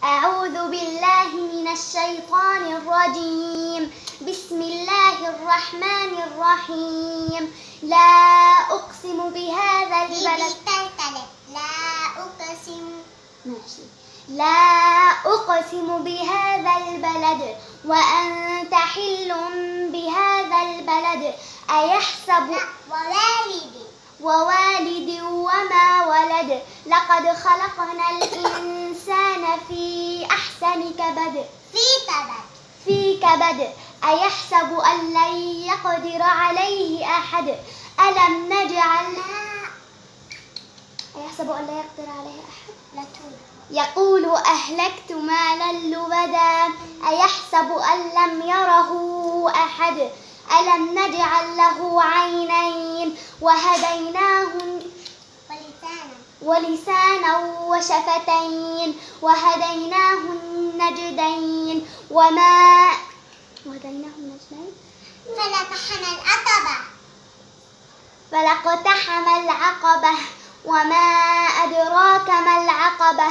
أعوذ بالله من الشيطان الرجيم. بسم الله الرحمن الرحيم. لا أقسم بهذا البلد. لا أقسم بهذا البلد وأنت حل بهذا البلد. أيحسب ووالد وما ولد. لقد خلقنا الإنسان في أحسن كبد. أيحسب أن لن يقدر عليه أحد. ألم نجعل أيحسب أن لا يقدر عليه أحد. يقول أهلكت مالا لبدا. أيحسب أن لم يره أحد. ألم نجعل له عينين وهديناه ولسانا وشفتين وهديناه النجدين فلاقتحم العقبة وما أدراك ما العقبة.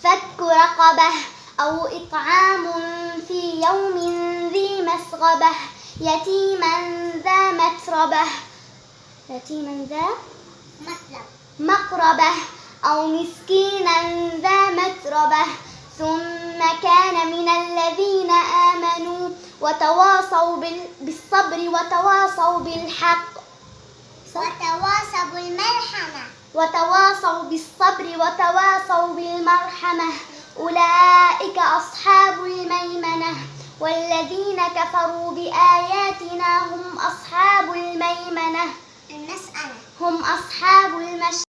فك رقبة أو إطعام في يوم ذي مسغبة. يتيما ذا مقربة أو مسكينا ذا متربة. ثم كان من الذين آمنوا وتواصوا بالصبر وتواصوا بالحق وتواصوا بالصبر وتواصوا بالمرحمة. أولئك أصحاب الميمنة. والذين كفروا بآياتنا هم أصحاب الميمنة. هم أصحاب المشأمة.